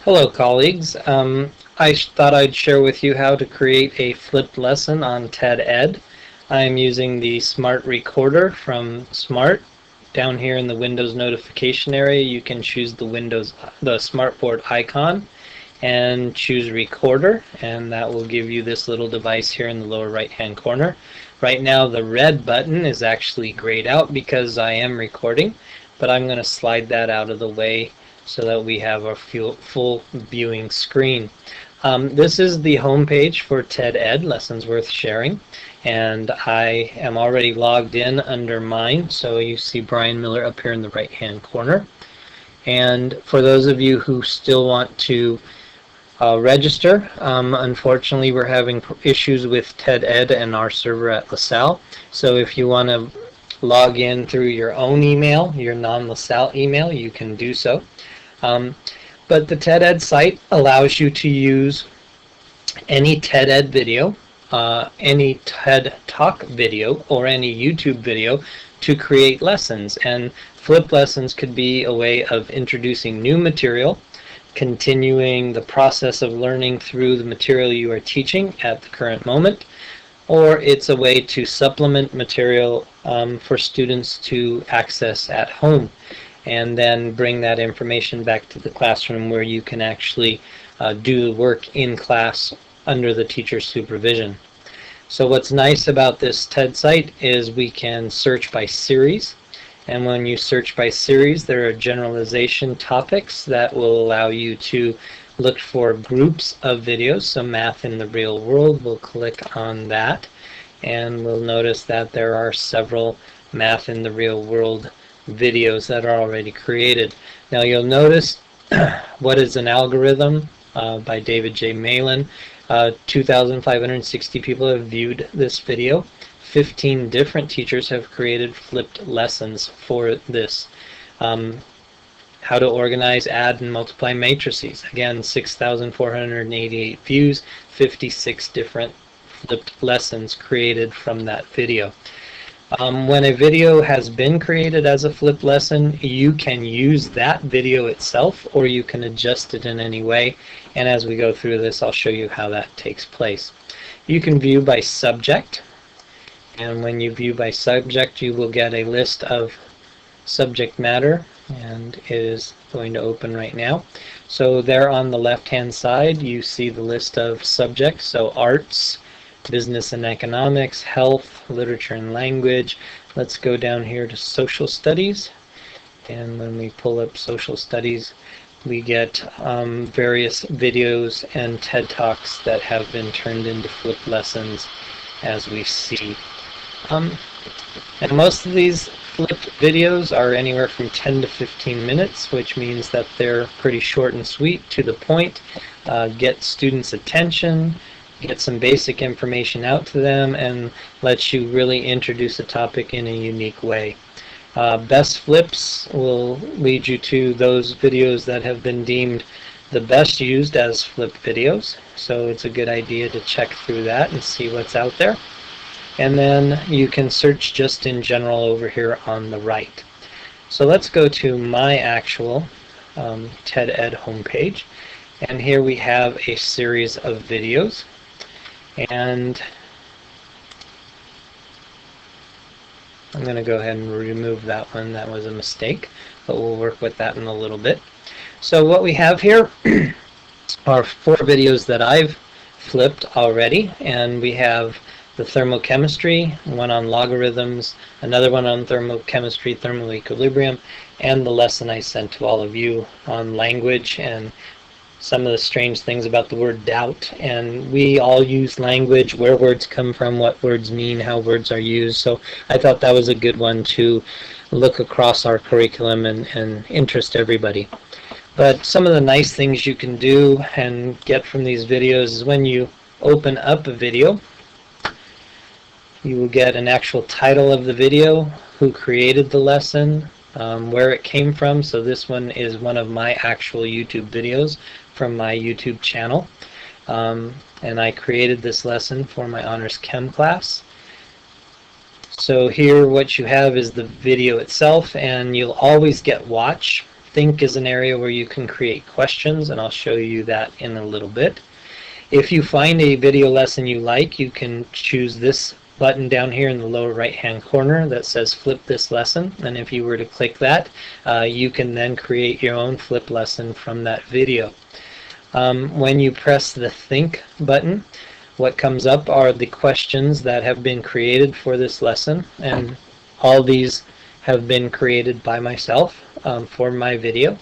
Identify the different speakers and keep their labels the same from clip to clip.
Speaker 1: Hello, colleagues. I thought I'd share with you how to create a flipped lesson on TED Ed. I'm using the Smart Recorder from Smart. Down here in the Windows notification area, you can choose the Smartboard icon and choose Recorder, and that will give you this little device here in the lower right-hand corner. Right now, the red button is actually grayed out because I am recording, but I'm going to slide that out of the way so that we have a full viewing screen. This is the home page for TED Ed, Lessons Worth Sharing, and I am already logged in under mine, so you see Brian Miller up here in the right hand corner. And for those of you who still want to register, unfortunately we're having issues with TED Ed and our server at LaSalle, so if you want to log in through your own email, your non-LaSalle email, you can do so. But the TED Ed site allows you to use any TED Ed video, any TED Talk video, or any YouTube video to create lessons. And flipped lessons could be a way of introducing new material, continuing the process of learning through the material you are teaching at the current moment, or it's a way to supplement material for students to access at home, and then bring that information back to the classroom where you can actually do the work in class under the teacher's supervision. So what's nice about this TED site is we can search by series, and when you search by series there are generalization topics that will allow you to look for groups of videos. So Math in the Real World, we'll click on that and we'll notice that there are several Math in the Real World videos that are already created. Now you'll notice What is an Algorithm by David J. Malin. 2,560 people have viewed this video. 15 different teachers have created flipped lessons for this. How to organize, add, and multiply matrices. Again, 6,488 views, 56 different flipped lessons created from that video. When a video has been created as a flipped lesson, you can use that video itself, or you can adjust it in any way. And as we go through this, I'll show you how that takes place. You can view by subject, and when you view by subject, you will get a list of subject matter, and it is going to open right now. So there on the left hand side you see the list of subjects. So arts, business and economics, health, literature and language. Let's go down here to social studies, and when we pull up social studies we get various videos and TED Talks that have been turned into flipped lessons, as we see. And most of these flipped videos are anywhere from 10 to 15 minutes, which means that they're pretty short and sweet, to the point, get students' attention, get some basic information out to them, and lets you really introduce a topic in a unique way. Best flips will lead you to those videos that have been deemed the best used as flipped videos, so it's a good idea to check through that and see what's out there. And then you can search just in general over here on the right. So let's go to my actual TED Ed homepage, and here we have a series of videos, and I'm going to go ahead and remove that one. That was a mistake, but we'll work with that in a little bit. So what we have here are 4 videos that I've flipped already, and we have the thermochemistry, one on logarithms, another one on thermochemistry, thermal equilibrium, and the lesson I sent to all of you on language and some of the strange things about the word doubt. And we all use language, where words come from, what words mean, how words are used. So I thought that was a good one to look across our curriculum and interest everybody. But some of the nice things you can do and get from these videos is when you open up a video, you will get an actual title of the video, who created the lesson, where it came from. So this one is one of my actual YouTube videos from my YouTube channel. And I created this lesson for my Honors Chem class. So here what you have is the video itself, and you'll always get watch Think is an area where you can create questions, and I'll show you that in a little bit. If you find a video lesson you like, you can choose this button down here in the lower right hand corner that says flip this lesson, and if you were to click that, you can then create your own flip lesson from that video. When you press the Think button, what comes up are the questions that have been created for this lesson, and all these have been created by myself for my video,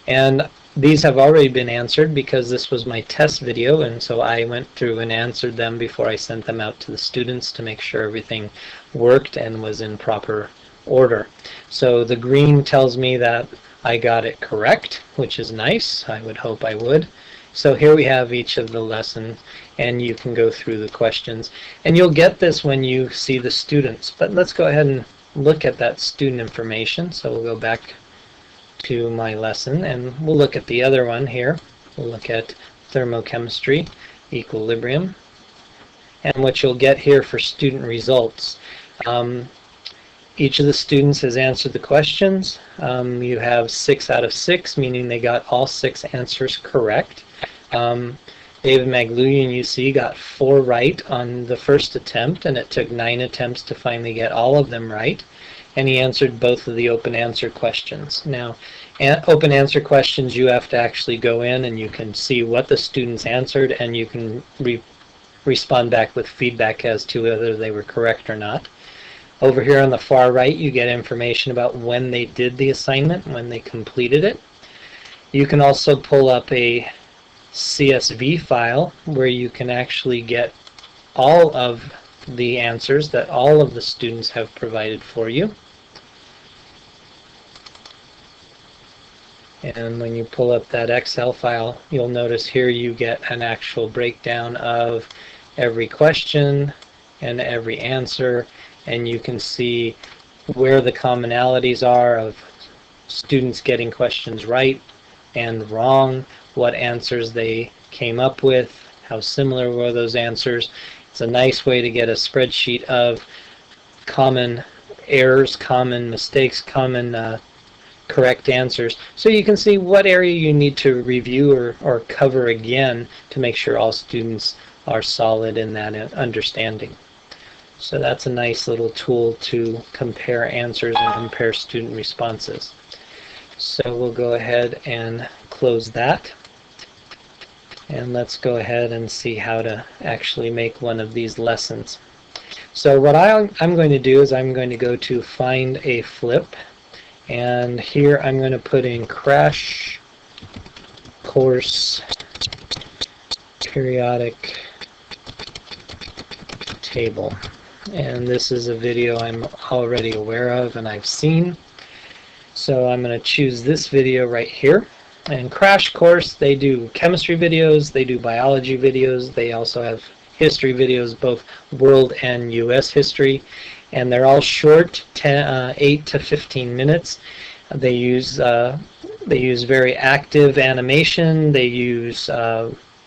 Speaker 1: and these have already been answered because this was my test video, and so I went through and answered them before I sent them out to the students to make sure everything worked and was in proper order. So the green tells me that I got it correct, which is nice. I would hope I would. So here we have each of the lessons, and you can go through the questions. And you'll get this when you see the students. But let's go ahead and look at that student information. So we'll go back to my lesson, and we'll look at the other one here. We'll look at thermochemistry, equilibrium. And what you'll get here for student results. Each of the students has answered the questions. You have 6 out of 6, meaning they got all 6 answers correct. David Magluyan, you see, got 4 right on the first attempt, and it took 9 attempts to finally get all of them right. And he answered both of the open answer questions. Now, open answer questions, you have to actually go in and you can see what the students answered, and you can respond back with feedback as to whether they were correct or not. Over here on the far right, you get information about when they did the assignment, when they completed it. You can also pull up a CSV file where you can actually get all of the answers that all of the students have provided for you. And when you pull up that Excel file, you'll notice here you get an actual breakdown of every question and every answer, and you can see where the commonalities are of students getting questions right and wrong, what answers they came up with, how similar were those answers. It's a nice way to get a spreadsheet of common errors, common mistakes, common correct answers, so you can see what area you need to review or cover again to make sure all students are solid in that understanding. So that's a nice little tool to compare answers and compare student responses. So we'll go ahead and close that. And let's go ahead and see how to actually make one of these lessons. So what I'm going to do is I'm going to go to Find a Flip. And here I'm going to put in Crash Course Periodic Table. And this is a video I'm already aware of and I've seen. So I'm going to choose this video right here. And Crash Course, they do chemistry videos, they do biology videos, they also have history videos, both world and US history, and they're all short, 8 to 15 minutes. They use very active animation, they use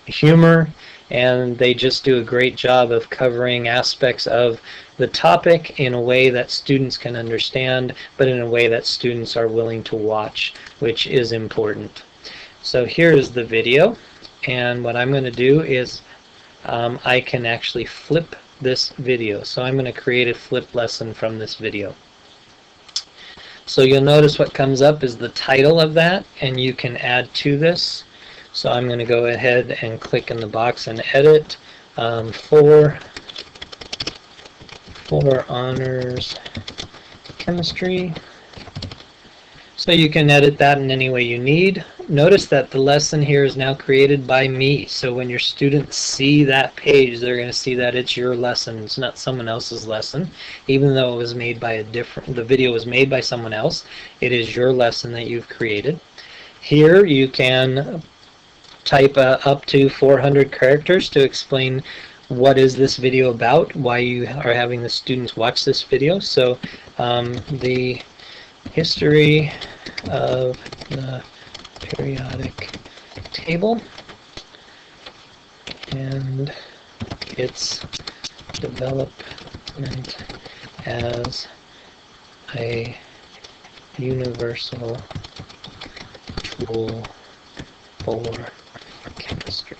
Speaker 1: humor, and they just do a great job of covering aspects of the topic in a way that students can understand, but in a way that students are willing to watch, which is important. So here is the video, and what I'm going to do is I can actually flip this video. So I'm going to create a flip lesson from this video. So you'll notice what comes up is the title of that, and you can add to this. So I'm going to go ahead and click in the box and edit for honors chemistry. So you can edit that in any way you need. Notice that the lesson here is now created by me. So when your students see that page, they're going to see that it's your lesson. It's not someone else's lesson. Even though it was made by the video was made by someone else, it is your lesson that you've created. Here you can type up to 400 characters to explain what is this video about, why you are having the students watch this video. So the history of the periodic table and its development as a universal Table for chemistry.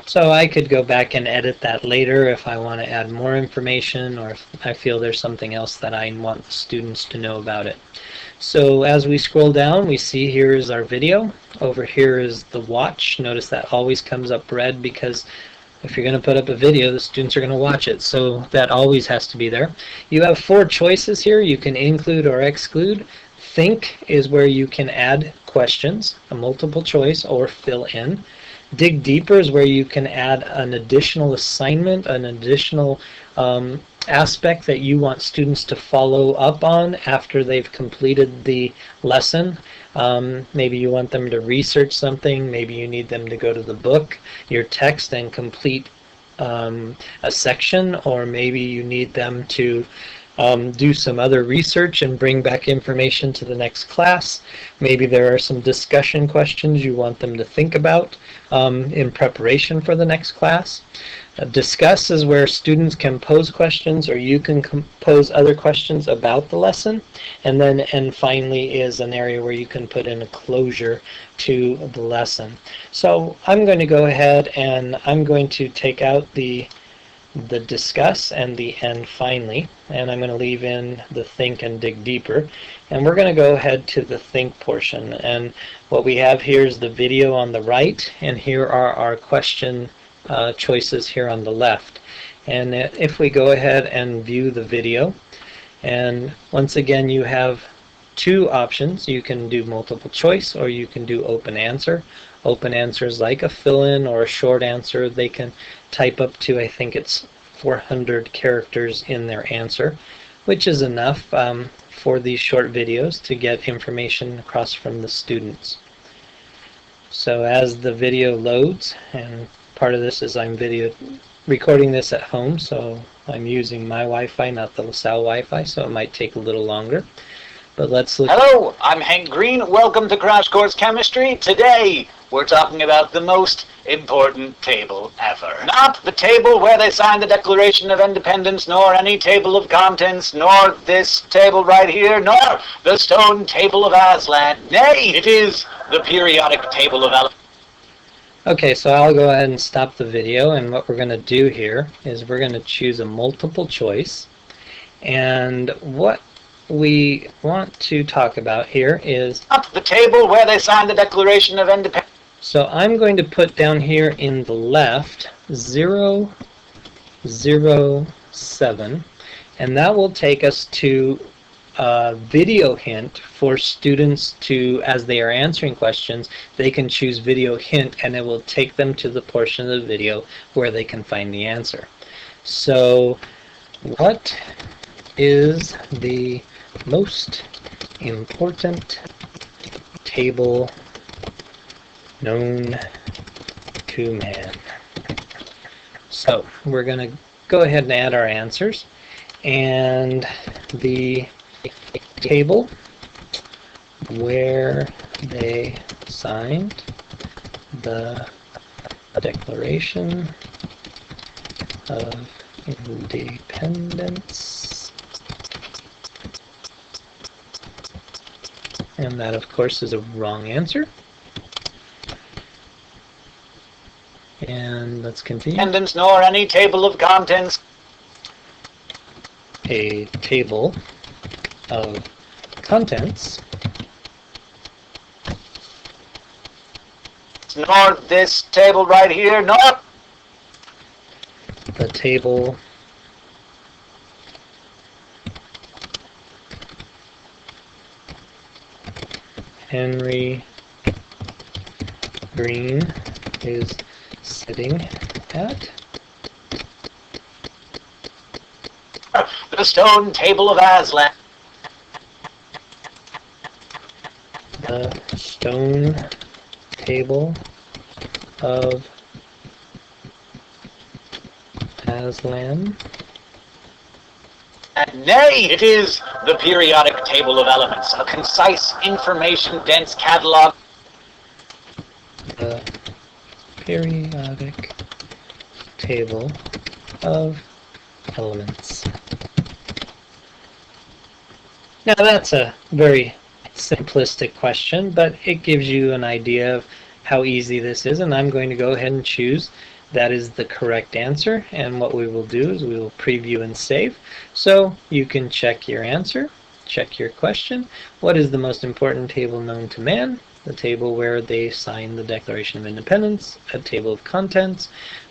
Speaker 1: So I could go back and edit that later if I want to add more information, or if I feel there's something else that I want the students to know about it. So as we scroll down, we see here is our video. Over here is the watch. Notice that always comes up red because if you're going to put up a video, the students are going to watch it. So that always has to be there. You have 4 choices here. You can include or exclude. Think is where you can add questions, a multiple choice, or fill in. Dig deeper is where you can add an additional assignment, an additional aspect that you want students to follow up on after they've completed the lesson. Maybe you want them to research something, maybe you need them to go to the book, your text, and complete a section, or maybe you need them to do some other research and bring back information to the next class. Maybe there are some discussion questions you want them to think about in preparation for the next class. Discuss is where students can pose questions, or you can pose other questions about the lesson. And finally is an area where you can put in a closure to the lesson. So I'm going to go ahead and I'm going to take out the discuss and the end finally, and I'm going to leave in the think and dig deeper, and we're going to go ahead to the think portion. And what we have here is the video on the right, and here are our question choices here on the left. And if we go ahead and view the video, and once again you have 2 options. You can do multiple choice, or you can do open answer. Open answer is like a fill-in or a short answer. They can type up to, I think it's 400 characters in their answer, which is enough for these short videos to get information across from the students. So as the video loads, and part of this is I'm recording this at home, so I'm using my Wi-Fi, not the LaSalle Wi-Fi, so it might take a little longer. But let's look.
Speaker 2: Hello, I'm Hank Green. Welcome to Crash Course Chemistry. Today, we're talking about the most important table ever. Not the table where they signed the Declaration of Independence, nor any table of contents, nor this table right here, nor the stone table of Aslan. Nay, it is the periodic table of elements.
Speaker 1: Okay, so I'll go ahead and stop the video, and what we're going to do here is we're going to choose a multiple choice, and what we want to talk about here is
Speaker 2: Not the table where they signed the Declaration of Independence.
Speaker 1: So I'm going to put down here in the left 007, and that will take us to a video hint for students to, as they are answering questions, they can choose video hint, and it will take them to the portion of the video where they can find the answer. So what is the most important table known to man? So we're going to go ahead and add our answers, and the table where they signed the Declaration of Independence. And that, of course, is a wrong answer. And let's continue.
Speaker 2: Independence, nor any table of contents.
Speaker 1: A table of contents.
Speaker 2: Nor this table right here, nor
Speaker 1: The table Henry Green is sitting at.
Speaker 2: the stone table of Aslan.
Speaker 1: The stone table of Aslan.
Speaker 2: And nay, it is the periodic table of elements, a concise, information-dense catalog.
Speaker 1: The periodic table of elements. Now that's a very simplistic question, but it gives you an idea of how easy this is, and I'm going to go ahead and choose that is the correct answer. And what we will do is we will preview and save. So you can check your answer, check your question. What is the most important table known to man? The table where they signed the Declaration of Independence, a table of contents,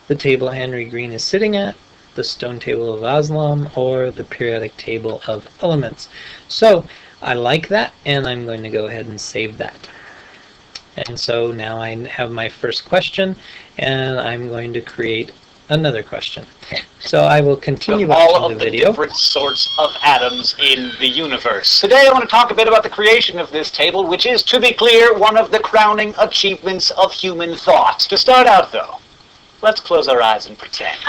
Speaker 1: the table Henry Green is sitting at, the stone table of Islam, or the periodic table of elements. So I like that, and I'm going to go ahead and save that. And so now I have my first question, and I'm going to create another question. So I will continue
Speaker 2: all
Speaker 1: watching
Speaker 2: of
Speaker 1: the
Speaker 2: the
Speaker 1: video.
Speaker 2: different sorts of atoms in the universe. Today I want to talk a bit about the creation of this table, which is, to be clear, one of the crowning achievements of human thought. To start out, though, let's close our eyes and pretend.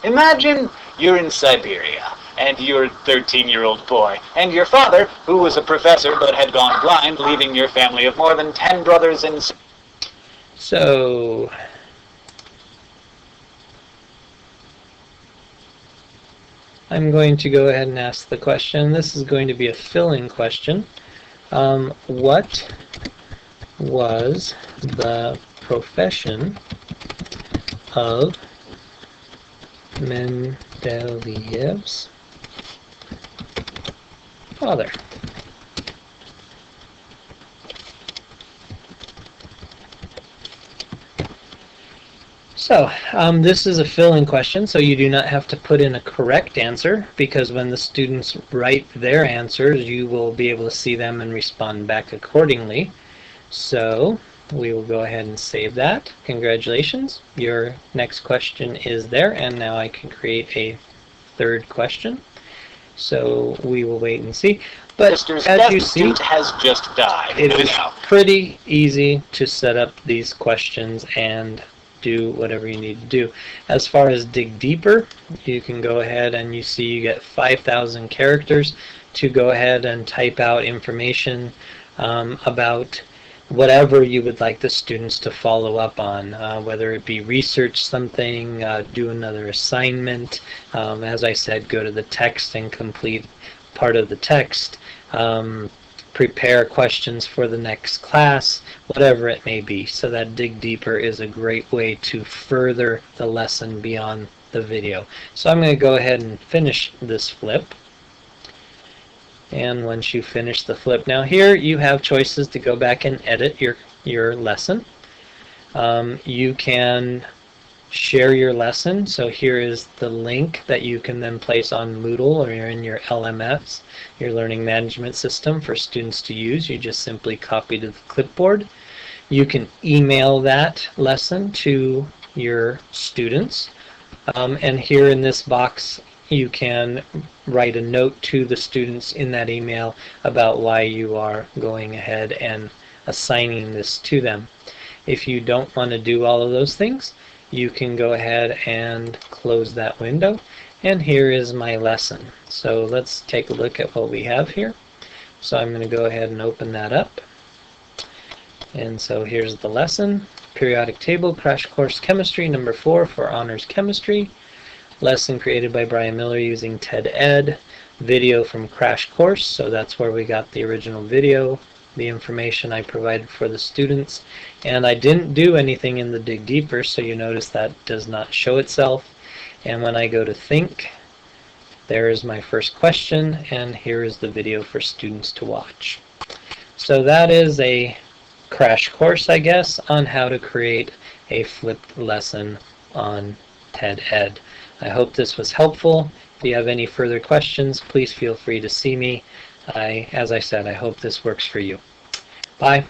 Speaker 2: Imagine you're in Siberia, and you're a 13-year-old boy, and your father, who was a professor but had gone blind, leaving your family of more than 10 brothers and sisters.
Speaker 1: So I'm going to go ahead and ask the question. This is going to be a fill-in question. What was the profession of Mendeleev's father? So this is a fill-in question, so you do not have to put in a correct answer, because when the students write their answers, you will be able to see them and respond back accordingly. So we will go ahead and save that. Congratulations, your next question is there, and now I can create a third question. So we will wait and see. But as you see,
Speaker 2: has just died.
Speaker 1: it is pretty easy to set up these questions and do whatever you need to do. As far as dig deeper, you can go ahead and you see you get 5,000 characters to go ahead and type out information about whatever you would like the students to follow up on, whether it be research something, do another assignment, as I said, go to the text and complete part of the text, prepare questions for the next class, whatever it may be. So that dig deeper is a great way to further the lesson beyond the video. So I'm going to go ahead and finish this flip. And once you finish the flip, now here you have choices to go back and edit your lesson. You can share your lesson. So here is the link that you can then place on Moodle or in your LMS, your learning management system, for students to use. You just simply copy to the clipboard. You can email that lesson to your students. And here in this box, you can write a note to the students in that email about why you are going ahead and assigning this to them. If you don't want to do all of those things, you can go ahead and close that window. And here is my lesson. So let's take a look at what we have here. So I'm going to go ahead and open that up. And so here's the lesson. Periodic table, Crash Course Chemistry, number 4 for Honors Chemistry. Lesson created by Brian Miller using TED Ed. Video from Crash Course, so that's where we got the original video, the information I provided for the students. And I didn't do anything in the dig deeper, so you notice that does not show itself. And when I go to think, there is my first question, and here is the video for students to watch. So that is a crash course, I guess, on how to create a flipped lesson on TED Ed. I hope this was helpful. If you have any further questions, please feel free to see me. As I said, I hope this works for you. Bye.